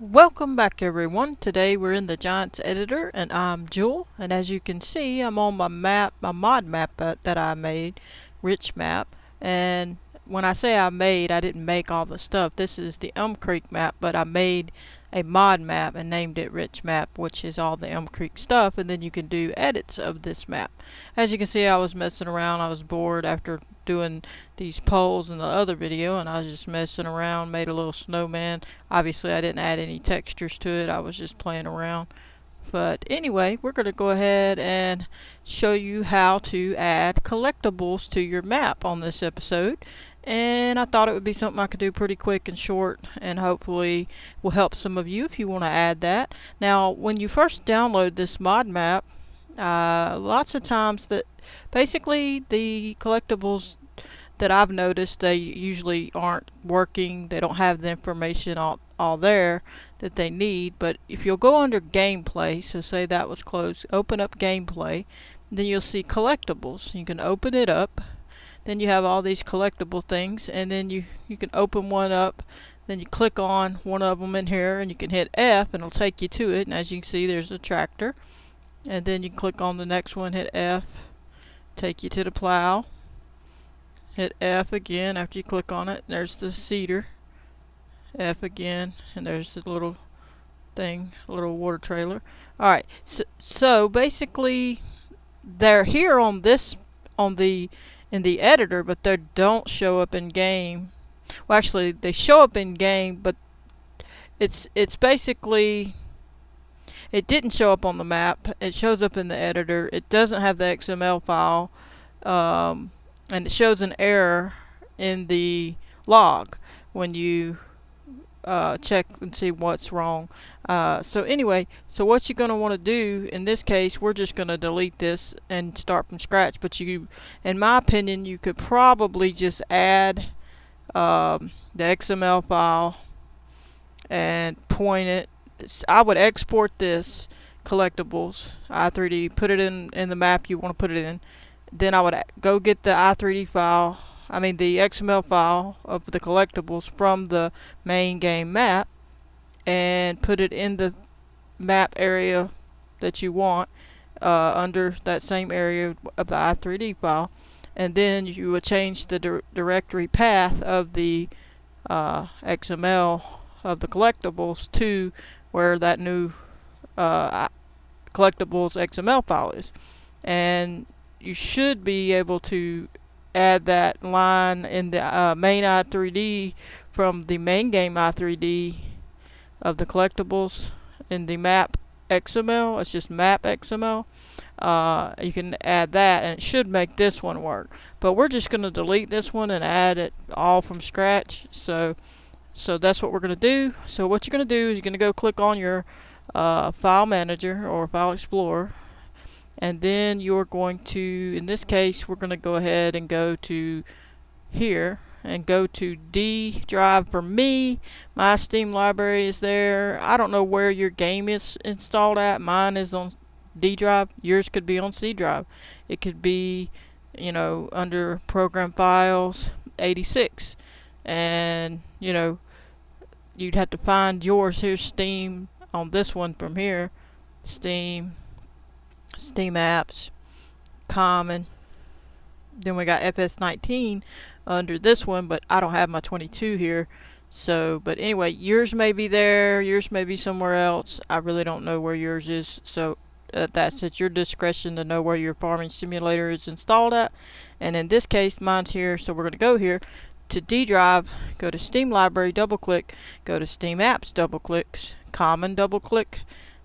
Welcome back everyone. Today we're in the Giants editor and I'm Jewel, and as you can see I'm on my map, my mod map that I made, Rich Map. And when I say I made, I didn't make all the stuff. This is the Elm Creek map, but I made a mod map and named it Rich Map, which is all the Elm Creek stuff, and then you can do edits of this map. As you can see, I was messing around. I was bored after doing these polls in the other video, and I was just messing around, made a little snowman. Obviously I didn't add any textures to it, I was just playing around. But anyway, we're going to go ahead and show you how to add collectibles to your map on this episode. And I thought it would be something I could do pretty quick and short, and hopefully will help some of you if you want to add that. Now, when you first download this mod map, lots of times that basically the collectibles that I've noticed, they usually aren't working. They don't have the information all there that they need. But if you'll go under gameplay, so say that was closed, open up gameplay, then you'll see collectibles. You can open it up, then you have all these collectible things, and then you can open one up, then you click on one of them in here and you can hit F and it'll take you to it. And as you can see, there's a tractor, and then you can click on the next one, hit F, take you to the plow, hit F again after you click on it, there's the cedar, F again, and there's the little thing, little water trailer. Alright, so basically they're here on this, in the editor, but they don't show up in game. Well, actually they show up in game, but it's basically, it didn't show up on the map. It shows up in the editor. It doesn't have the XML file, and it shows an error in the log when you check and see what's wrong. So anyway, so what you're going to want to do in this case, we're just going to delete this and start from scratch. But you, in my opinion, you could probably just add the XML file and point it. I would export this collectibles i3D, put it in the map you want to put it in. Then I would go get the i3D file, I mean the XML file of the collectibles from the main game map, and put it in the map area that you want, under that same area of the i3D file. And then you would change the directory path of the XML of the collectibles to where that new collectibles XML file is. And you should be able to add that line in the main i3D from the main game i3D of the collectibles in the map XML. It's just map XML. You can add that and it should make this one work. But we're just going to delete this one and add it all from scratch. So that's what we're going to do. So what you're going to do is you're going to go click on your file manager or file explorer, and then you're going to, in this case we're going to go ahead and go to here and go to D drive. For me, my Steam library is there. I don't know where your game is installed at. Mine is on D drive. Yours could be on C drive. It could be, you know, under program files 86, and you know, you'd have to find yours. Here's Steam on this one from here. Steam apps, common. Then we got FS19 under this one, but I don't have my 22 here. So, but anyway, yours may be there, yours may be somewhere else. I really don't know where yours is. So that's at your discretion to know where your farming simulator is installed at. And in this case, mine's here, so we're going to go here to D drive, go to Steam library, double click, go to Steam apps, double clicks, common, double click,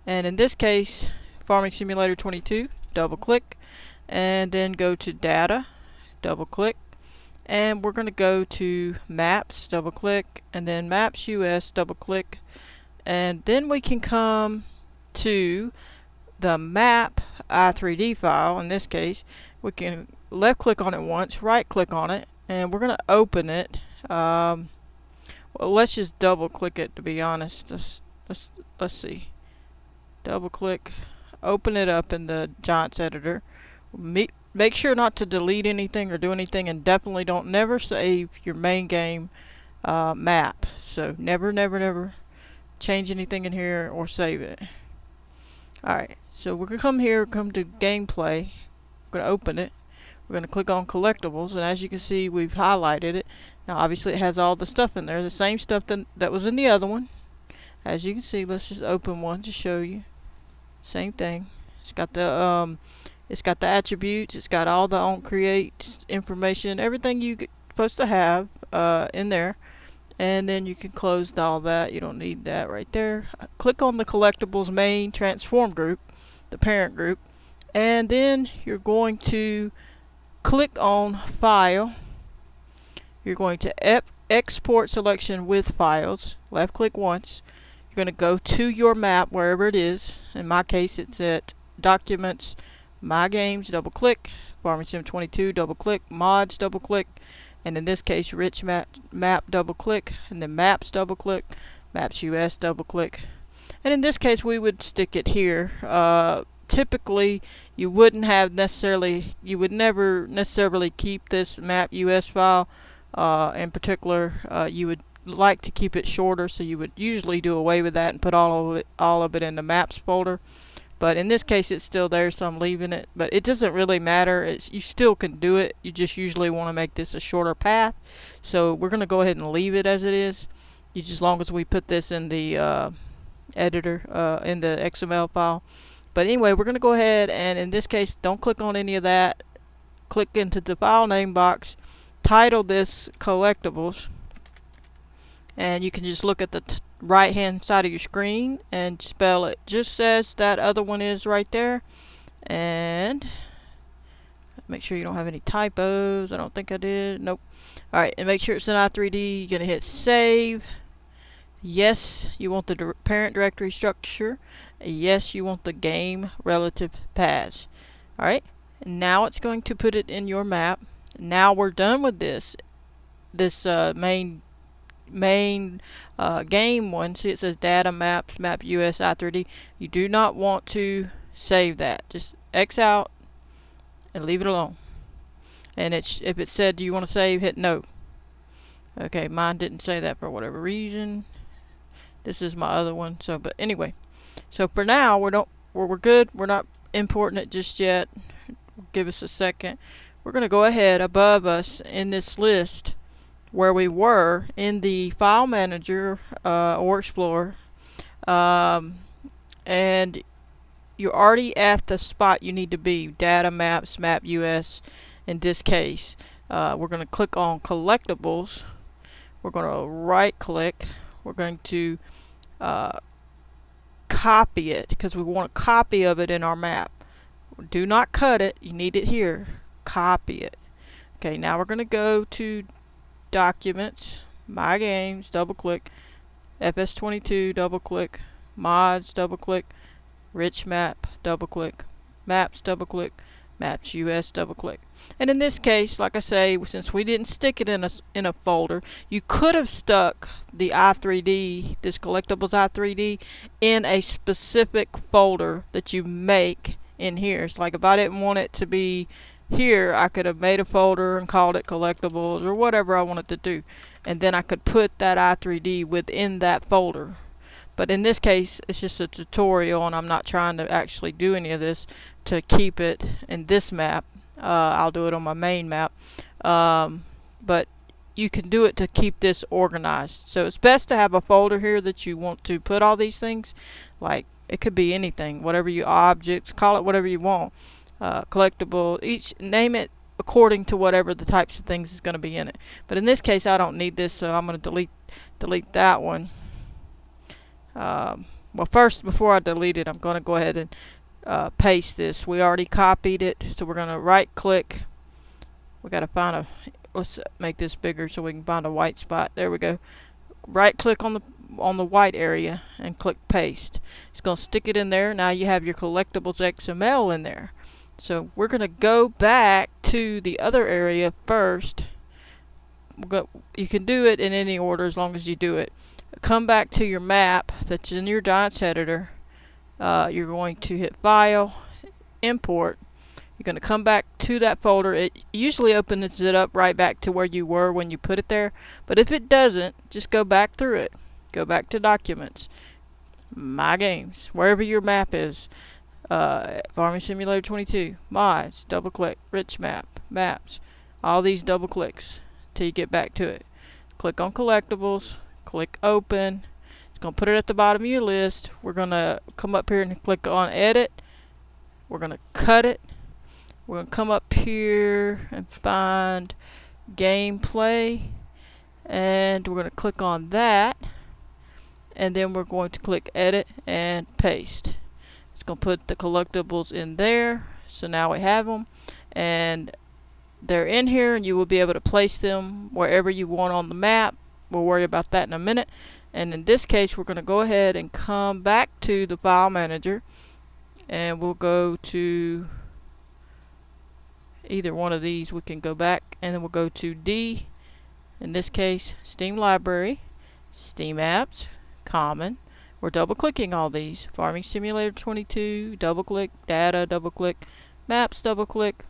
and in this case farming simulator 22, double click, and then go to data, double click, and we're going to go to maps, double click, and then maps US, double click, and then we can come to the map i3D file. In this case we can left click on it once, right click on it, and we're going to open it. Well, let's just double click it, to be honest. Let's see, double click, open it up in the Giants editor. Make sure not to delete anything or do anything, and definitely don't never save your main game map. So never change anything in here or save it. Alright, so we're going to come here, come to gameplay. We're going to open it. We're going to click on collectibles, and as you can see, we've highlighted it. Now obviously it has all the stuff in there, the same stuff that was in the other one. As you can see, let's just open one to show you. Same thing. It's got the attributes, it's got all the on create information, everything you're supposed to have in there. And then you can close all that. You don't need that right there. Click on the collectibles main transform group, the parent group, and then you're going to click on file. You're going to export selection with files. Left click once. You're going to go to your map wherever it is. In my case, it's at documents, my games, double click, Farming Sim 22, double click, mods, double click, and in this case rich map double click, and then maps double click, maps US double click, and in this case we would stick it here. Typically you would never necessarily keep this map US file. In particular, you would like to keep it shorter, so you would usually do away with that and put all of it in the maps folder. But in this case it's still there, so I'm leaving it. But it doesn't really matter. You still can do it. You just usually want to make this a shorter path. So we're going to go ahead and leave it as it is. As long as we put this in the editor, in the XML file. But anyway, we're going to go ahead and in this case don't click on any of that. Click into the file name box. Title this Collectibles. And you can just look at the right hand side of your screen and spell it just as that other one is right there, and make sure you don't have any typos. I don't think I did. Nope. Alright, and make sure it's in i3D. You're gonna hit save. Yes, you want the parent directory structure. Yes, you want the game relative paths. Alright, and now it's going to put it in your map. Now we're done with this main game one. See, it says data maps, map US i3D. You do not want to save that. Just X out and leave it alone. And if it said do you want to save, hit no. Okay, mine didn't say that for whatever reason. This is my other one. So but anyway, so for now we're good. We're not importing it just yet. Give us a second. We're going to go ahead above us in this list where we were in the file manager or explorer, and you're already at the spot you need to be, data maps, map US. In this case we're going to click on collectibles. We're going to right click. We're going to copy it because we want a copy of it in our map. Do not cut it, you need it here. Copy it. Okay, now we're going to go to documents, my games, double click, FS22, double click, mods, double click, rich map, double click, maps, double click, maps US, double click. And in this case, like I say, since we didn't stick it in a folder, you could have stuck the i3D, this collectibles i3D, in a specific folder that you make in here. It's like if I didn't want it to be here, I could have made a folder and called it collectibles or whatever I wanted to do, and then I could put that i3D within that folder. But in this case it's just a tutorial and I'm not trying to actually do any of this to keep it in this map. I'll do it on my main map, but you can do it to keep this organized. So it's best to have a folder here that you want to put all these things, like it could be anything, whatever you objects, call it whatever you want. Collectible, each name it according to whatever the types of things is going to be in it. But in this case I don't need this, so I'm going to delete that one. Well, first, before I delete it, I'm going to go ahead and paste this. We already copied it, so we're going to right click. We got to find let's make this bigger so we can find a white spot. There we go. Right click on the white area and click paste. It's going to stick it in there. Now you have your collectibles XML in there. So we're going to go back to the other area first. You can do it in any order as long as you do it. Come back to your map that's in your Giants editor. You're going to hit File, Import. You're going to come back to that folder. It usually opens it up right back to where you were when you put it there. But if it doesn't, just go back through it. Go back to Documents. My Games, wherever your map is. Farming Simulator 22, mods, double click, rich map, maps, all these double clicks till you get back to it. Click on Collectibles, click open. It's going to put it at the bottom of your list. We're going to come up here and click on edit. We're going to cut it. We're going to come up here and find gameplay, and we're going to click on that, and then we're going to click edit and paste. It's going to put the collectibles in there. So now we have them, and they're in here, and you will be able to place them wherever you want on the map. We'll worry about that in a minute. And in this case, we're going to go ahead and come back to the file manager, and we'll go to either one of these. We can go back, and then we'll go to D, in this case Steam Library, Steam Apps, Common. We're double clicking all these. Farming Simulator 22, double click, data, double click, maps, double click,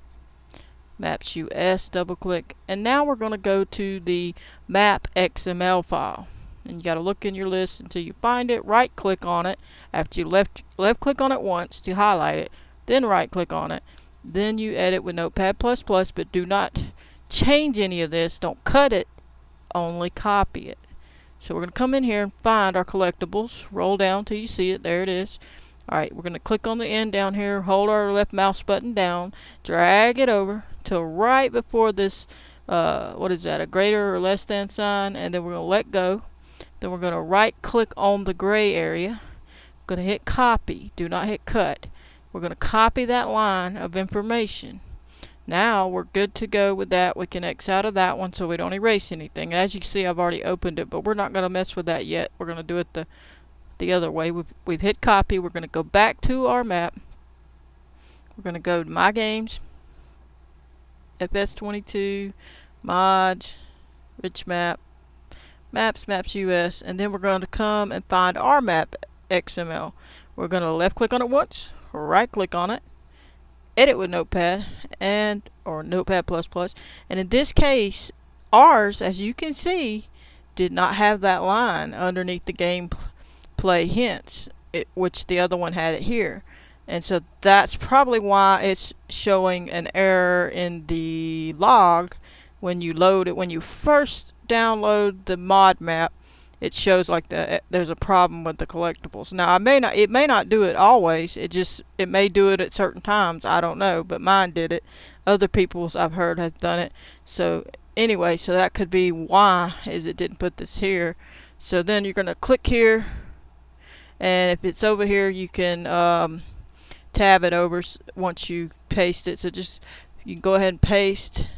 maps US, double click, and now we're going to go to the map XML file. And you got to look in your list until you find it. Right click on it after you left click on it once to highlight it, then right click on it, then you edit with Notepad++, but do not change any of this. Don't cut it, only copy it. So we're going to come in here and find our collectibles. Roll down till you see it. There it is. Alright, we're going to click on the end down here, hold our left mouse button down, drag it over till right before this, what is that, a greater or less than sign, and then we're going to let go. Then we're going to right click on the gray area. We're going to hit copy. Do not hit cut. We're going to copy that line of information. Now we're good to go with that. We can X out of that one so we don't erase anything. And as you can see, I've already opened it, but we're not going to mess with that yet. We're going to do it the other way. We've hit copy. We're going to go back to our map. We're going to go to My Games, FS22, mods, rich map, maps, maps US, and then we're going to come and find our map XML. We're going to left click on it once, right click on it, edit with Notepad or Notepad++, and in this case ours, as you can see, did not have that line underneath the gameplay hints, which the other one had it here, and so that's probably why it's showing an error in the log when you load it. When you first download the mod map, it shows like there's a problem with the collectibles. Now it may not do it always. It may do it at certain times. I don't know, but mine did it. Other people's I've heard have done it. So anyway, so that could be why is it didn't put this here. So then you're gonna click here, and if it's over here, you can tab it over once you paste it. So you can go ahead and paste,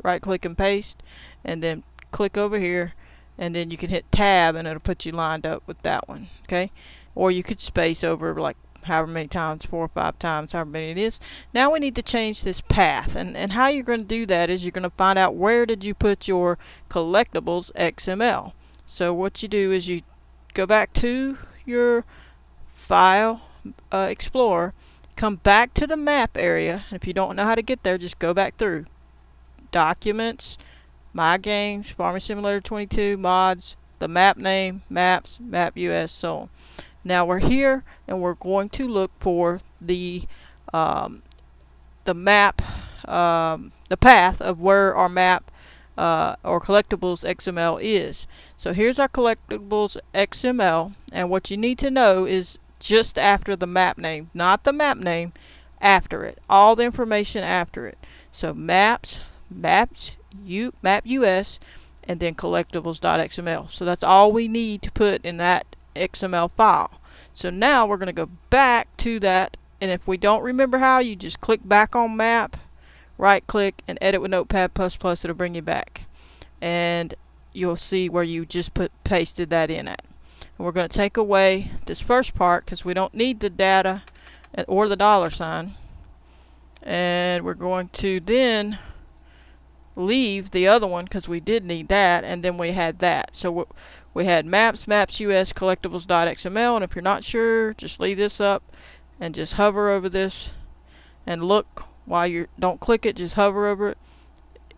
right click and paste, and then click over here, and then you can hit tab and it'll put you lined up with that one. Okay, or you could space over like however many times, 4 or 5 times, however many it is. Now we need to change this path, and how you're going to do that is you're going to find out where did you put your collectibles XML. So what you do is you go back to your file explorer, come back to the map area. If you don't know how to get there, just go back through documents, My Games, Farming Simulator 22, mods, the map name, maps, map US, so on. Now we're here and we're going to look for the map, the path of where our map or collectibles XML is. So here's our collectibles XML, and what you need to know is just after the map name, not the map name, after it, all the information after it. So maps, map US, and then collectibles.xml. So that's all we need to put in that XML file. So now we're going to go back to that, and if we don't remember how, you just click back on map, right click, and edit with Notepad++. It'll bring you back, and you'll see where you just pasted that in at. And we're going to take away this first part because we don't need the data or the $sign, and we're going to then leave the other one because we did need that, and then we had that. So we had maps US, collectibles.xml, and if you're not sure, just leave this up and just hover over this and look while you don't click it, just hover over it.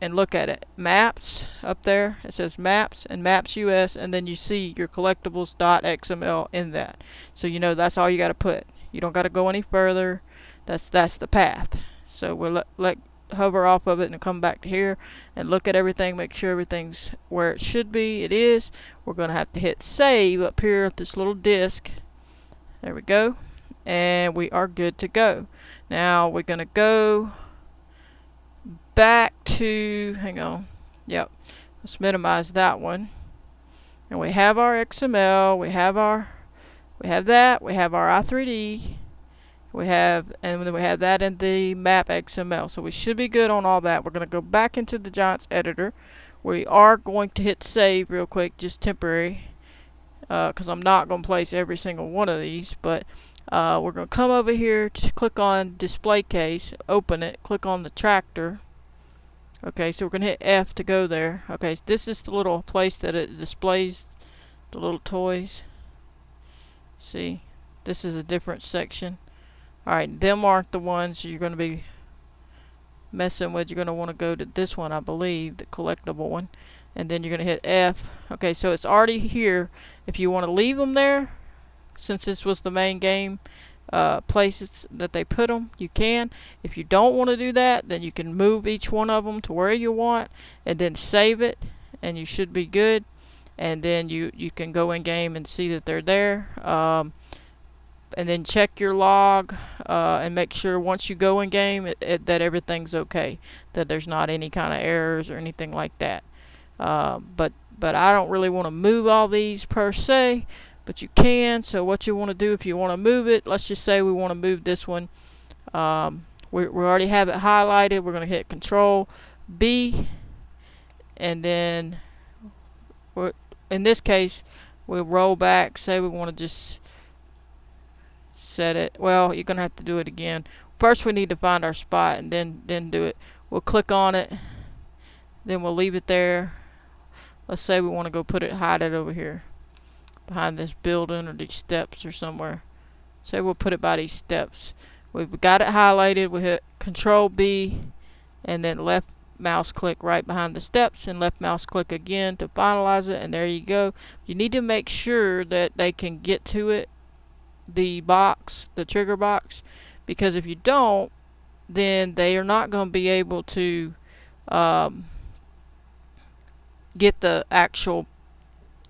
and look at it. Maps up there, it says Maps and Maps US, and then you see your collectibles.xml in that. So you know that's all you got to put. You don't got to go any further. That's the path. So we'll let hover off of it and come back to here and look at everything, make sure everything's where it should be. It is. We're going to have to hit save up here at this little disk. There we go. And we are good to go. Now we're going to go back to, hang on, yep, let's minimize that one. And we have our XML, we have that, we have our i3D, and then we have that in the map XML. So we should be good on all that. We're going to go back into the Giants editor. We are going to hit save real quick, just temporary, because I'm not going to place every single one of these, but we're going to come over here to click on display case, open it, click on the tractor. Okay, so we're going to hit F to go there. Okay, so this is the little place that it displays the little toys. See, this is a different section. Alright, them aren't the ones you're going to be messing with. You're going to want to go to this one, I believe, the collectible one. And then you're going to hit F. Okay, so it's already here. If you want to leave them there, since this was the main game places that they put them, you can. If you don't want to do that, then you can move each one of them to where you want and then save it, and you should be good. And then you can go in game and see that they're there, and then check your log and make sure once you go in game that everything's okay, that there's not any kind of errors or anything like that. But I don't really want to move all these per se, but you can. So what you want to do, if you want to move it, let's just say we want to move this one. We already have it highlighted. We're going to hit Control B, and then in this case we'll roll back. Say we want to just set it. Well, you're going to have to do it again. First we need to find our spot and then do it. We'll click on it, then we'll leave it there. Let's say we want to go hide it over here behind this building or these steps or somewhere. Say we'll put it by these steps. We've got it highlighted. We hit Control B and then left mouse click right behind the steps and left mouse click again to finalize it, and there you go. You need to make sure that they can get to it, the trigger box, because if you don't, then they are not going to be able to get the actual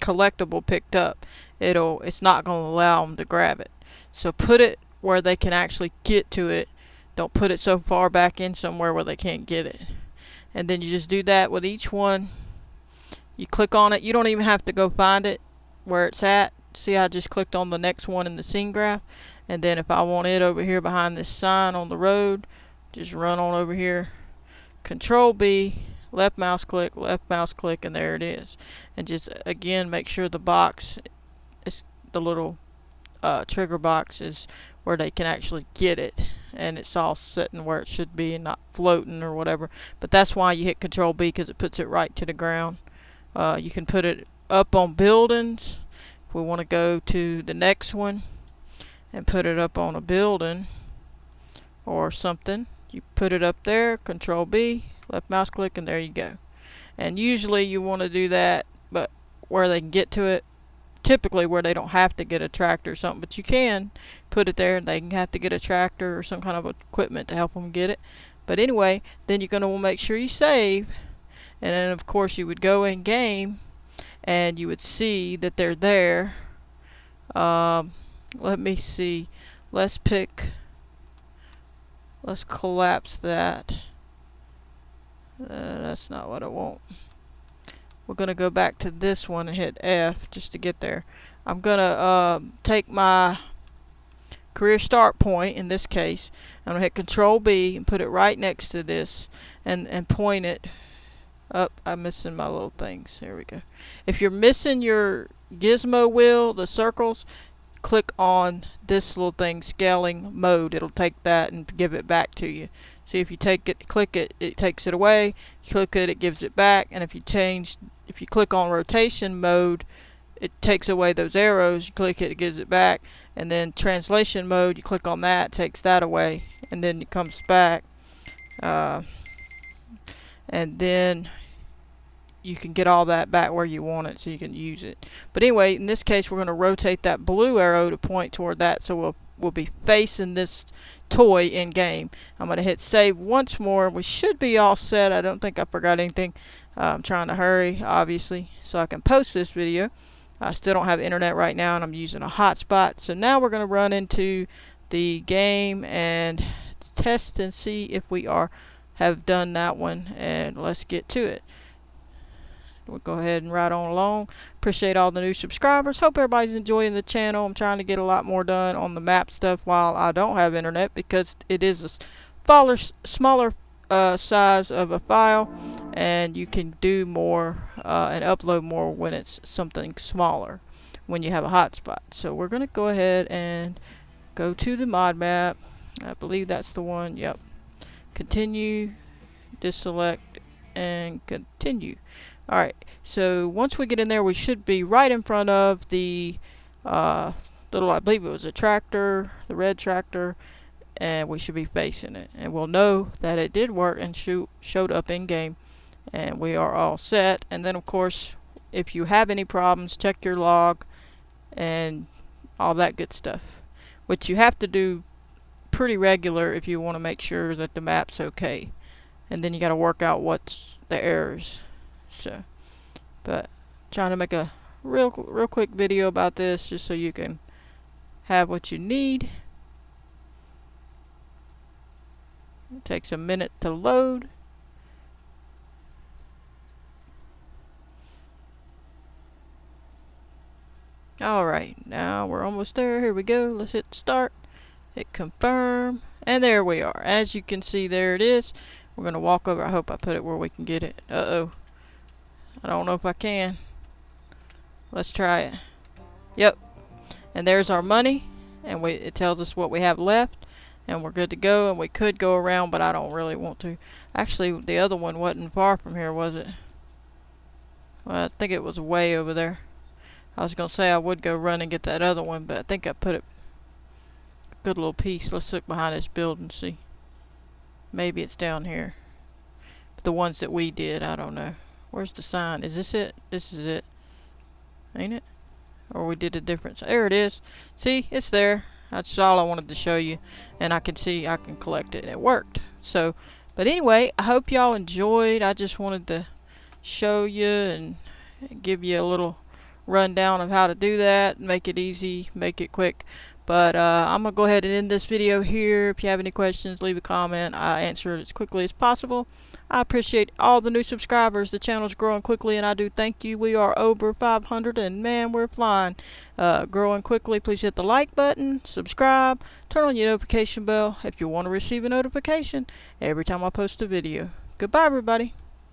collectible picked up. It's not going to allow them to grab it. So put it where they can actually get to it. Don't put it so far back in somewhere where they can't get it. And then you just do that with each one. You click on it. You don't even have to go find it where it's at. See, I just clicked on the next one in the scene graph, and then if I want it over here behind this sign on the road, just run on over here, Control B, left mouse click, and there it is. And just again make sure the box is the little trigger box is where they can actually get it, and it's all sitting where it should be and not floating or whatever. But that's why you hit Control B, because it puts it right to the ground. You can put it up on buildings. If we want to go to the next one and put it up on a building or something, you put it up there, Control B, left mouse click, and there you go. And usually you want to do that, but where they can get to it, typically where they don't have to get a tractor or something, but you can put it there and they can have to get a tractor or some kind of equipment to help them get it. But anyway, then you're going to want to make sure you save, and then of course you would go in game and you would see that they're there. Let me see. Let's collapse that. That's not what I want. We're going to go back to this one and hit F just to get there. I'm going to take my career start point, in this case. I'm going to hit Control B and put it right next to this and point it up. I'm missing my little things. There we go. If you're missing your gizmo wheel, the circles, click on this little thing, scaling mode. It'll take that and give it back to you. See, if you click it, it takes it away. You click it gives it back. And if you click on rotation mode, it takes away those arrows. You click it gives it back. And then translation mode, you click on that, it takes that away, and then it comes back. and then you can get all that back where you want it so you can use it. But anyway, in this case, we're going to rotate that blue arrow to point toward that, so we'll be facing this toy in game. I'm going to hit save once more. We should be all set. I don't think I forgot anything. I'm trying to hurry, obviously, so I can post this video. I still don't have internet right now, and I'm using a hotspot. So now we're going to run into the game and test and see if we have done that one, and let's get to it. We'll go ahead and ride on along. Appreciate all the new subscribers. Hope everybody's enjoying the channel. I'm trying to get a lot more done on the map stuff while I don't have internet, because it is a smaller size of a file, and you can do more and upload more when it's something smaller, when you have a hotspot. So we're going to go ahead and go to the mod map. I believe that's the one. Yep. Continue, deselect, and continue. Alright, so once we get in there, we should be right in front of the little, I believe it was a tractor, the red tractor, and we should be facing it. And we'll know that it did work and showed up in game, and we are all set. And then, of course, if you have any problems, check your log and all that good stuff, which you have to do pretty regular if you want to make sure that the map's okay. And then you got to work out what's the errors. So, but trying to make a real quick video about this, just so you can have what you need. It takes a minute to load. Alright, now we're almost there. Here we go. Let's hit start, hit confirm, and there we are. As you can see, there it is. We're going to walk over. I hope I put it where we can get it. Uh-oh. I don't know if I can. Let's try it. Yep. And there's our money. And it tells us what we have left. And we're good to go. And we could go around, but I don't really want to. Actually, the other one wasn't far from here, was it? Well, I think it was way over there. I was going to say I would go run and get that other one, but I think I put it a good little piece. Let's look behind this building and see. Maybe it's down here. But the ones that we did, I don't know. Where's the sign? Is this it? This is it. Ain't it? Or we did a difference. There it is. See? It's there. That's all I wanted to show you. And I can see I can collect it. It worked. So, but anyway, I hope y'all enjoyed. I just wanted to show you and give you a little rundown of how to do that. Make it easy. Make it quick. But I'm going to go ahead and end this video here. If you have any questions, leave a comment. I answer it as quickly as possible. I appreciate all the new subscribers. The channel's growing quickly, and I do thank you. We are over 500, and man, we're flying. Growing quickly. Please hit the like button, subscribe, turn on your notification bell if you want to receive a notification every time I post a video. Goodbye, everybody.